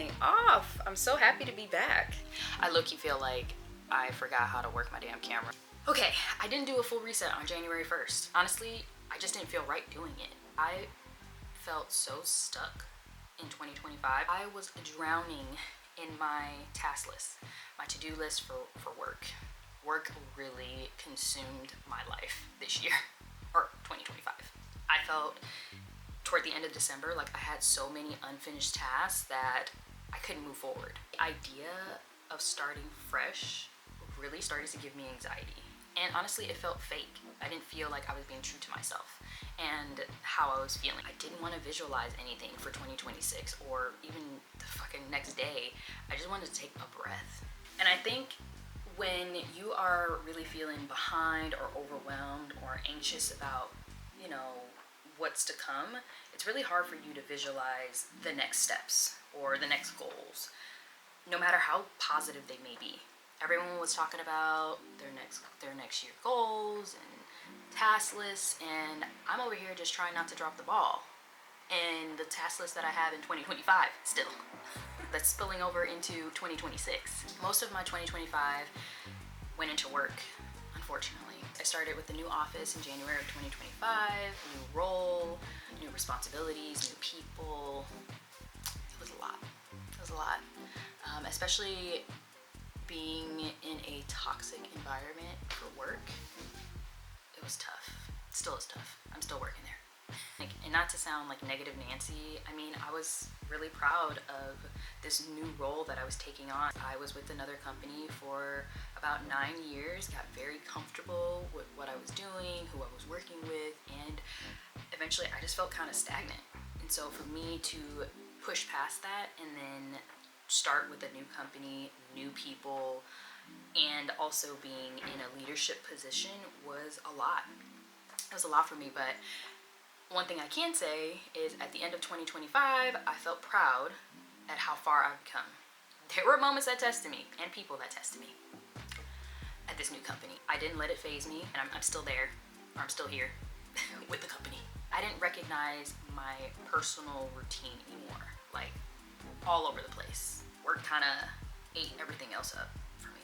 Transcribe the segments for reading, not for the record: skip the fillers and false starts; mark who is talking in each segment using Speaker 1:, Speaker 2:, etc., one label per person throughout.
Speaker 1: paying off. I'm so happy to be back. I low-key feel like I forgot how to work my damn camera. Okay, I didn't do a full reset on January 1st. Honestly, I just didn't feel right doing it. I felt so stuck in 2025. I was drowning in my task list, my to-do list for work. Work really consumed my life this year, or 2025. I felt toward the end of December like I had so many unfinished tasks that I couldn't move forward. The idea of starting fresh really started to give me anxiety. And honestly, it felt fake. I didn't feel like I was being true to myself and how I was feeling. I didn't want to visualize anything for 2026 or even the fucking next day. I just wanted to take a breath. And I think when you are really feeling behind or overwhelmed or anxious about, what's to come, it's really hard for you to visualize the next steps or the next goals, no matter how positive they may be. Everyone was talking about their next year goals and task lists, and I'm over here just trying not to drop the ball. And the task list that I have in 2025 still, that's spilling over into 2026. Most of my 2025 went into work, unfortunately. I started with the new office in January of 2025, new role, new responsibilities, new people. It was a lot. Especially being in a toxic environment for work. It was tough. It still is tough. I'm still working there. And not to sound like negative Nancy, I was really proud of this new role that I was taking on. I was with another company for about 9 years, got very comfortable with what I was doing, who I was working with, and eventually I just felt kind of stagnant. And so for me to push past that and then start with a new company, new people, and also being in a leadership position was a lot. It was a lot for me, but one thing I can say is at the end of 2025, I felt proud at how far I've come. There were moments that tested me and people that tested me at this new company. I didn't let it faze me, and I'm still there, or I'm still here with the company. I didn't recognize my personal routine anymore, like all over the place. Work kind of ate everything else up for me.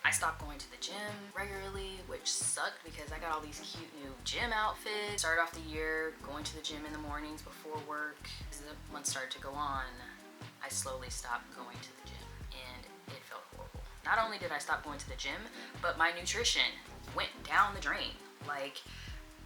Speaker 1: I stopped going to the gym regularly, which sucked because I got all these cute new gym outfits. Started off the year going to the gym in the mornings before work. As the months started to go on, I slowly stopped going to the gym, and it felt horrible. Not only did I stop going to the gym, but my nutrition went down the drain. Like,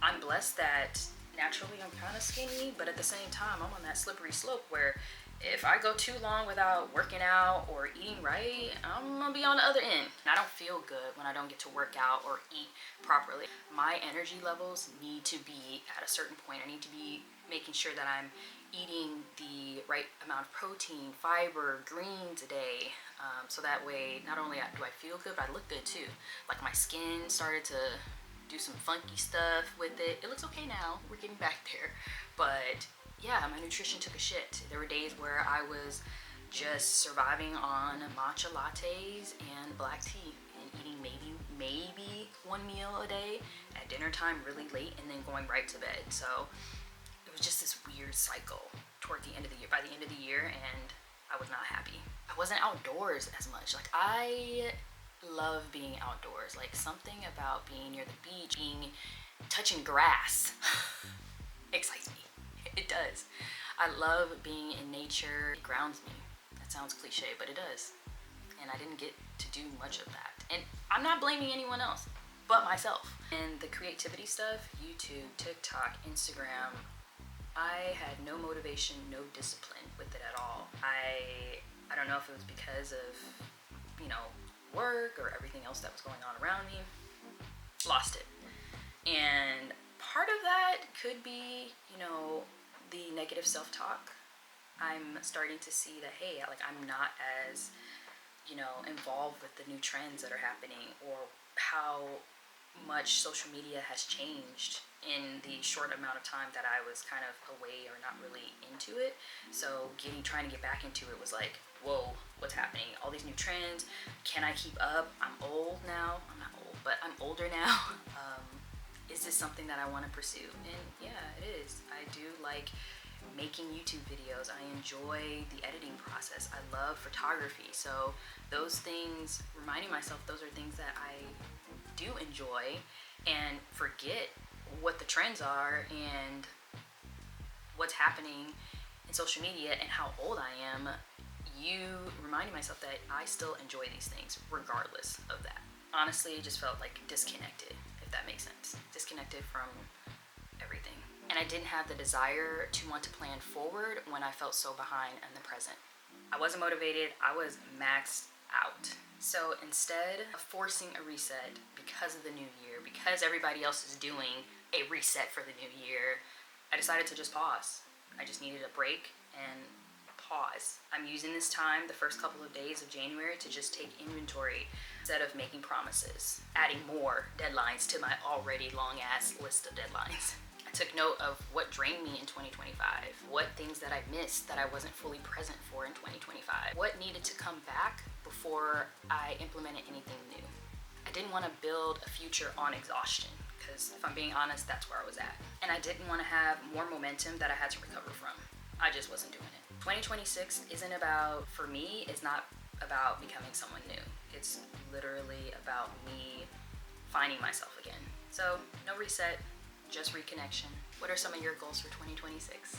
Speaker 1: I'm blessed that naturally I'm kind of skinny, but at the same time, I'm on that slippery slope where if I go too long without working out or eating right, I'm gonna be on the other end. And I don't feel good when I don't get to work out or eat properly. My energy levels need to be at a certain point. I need to be making sure that I'm eating the right amount of protein, fiber, greens a day. So that way, not only do I feel good, but I look good too. Like my skin started to do some funky stuff with it. It looks okay now. We're getting back there. But yeah, my nutrition took a shit. There were days where I was just surviving on matcha lattes and black tea and eating maybe one meal a day at dinner time really late and then going right to bed. So it was just this weird cycle toward the end of the year. By the end of the year, and I was not happy. I wasn't outdoors as much. Like, I love being outdoors. Like, something about being near the beach, touching grass excites me. It does. I love being in nature. It grounds me. That sounds cliche, but it does. And I didn't get to do much of that. And I'm not blaming anyone else but myself. And the creativity stuff, YouTube, TikTok, Instagram, I had no motivation, no discipline with it at all. I don't know if it was because of, work or everything else that was going on around me. Lost it. And part of that could be, the negative self-talk. I'm starting to see that, hey, I'm not as, involved with the new trends that are happening, or how much social media has changed in the short amount of time that I was kind of away or not really into it. So trying to get back into it was like, whoa, what's happening? All these new trends, can I keep up? I'm old now. I'm not old, but I'm older now. Is this something that I want to pursue? And yeah, it is. I do like making YouTube videos. I enjoy the editing process. I love photography. So those things, reminding myself those are things that I do enjoy, and forget what the trends are and what's happening in social media and how old I am. You reminding myself that I still enjoy these things regardless of that. Honestly, it just felt like disconnected, if that makes sense. Disconnected from everything. And I didn't have the desire to want to plan forward when I felt so behind in the present. I wasn't motivated, I was maxed out. So instead of forcing a reset because of the new year, because everybody else is doing a reset for the new year, I decided to just pause. I just needed a break and pause. I'm using this time, the first couple of days of January, to just take inventory instead of making promises, adding more deadlines to my already long ass list of deadlines. I took note of what drained me in 2025, what things that I missed that I wasn't fully present for in 2025, what needed to come back before I implemented anything new. I didn't want to build a future on exhaustion, because if I'm being honest, that's where I was at. And I didn't want to have more momentum that I had to recover from. I just wasn't doing it. 2026 isn't about, for me, it's not about becoming someone new. It's literally about me finding myself again. So no reset, just reconnection. What are some of your goals for 2026?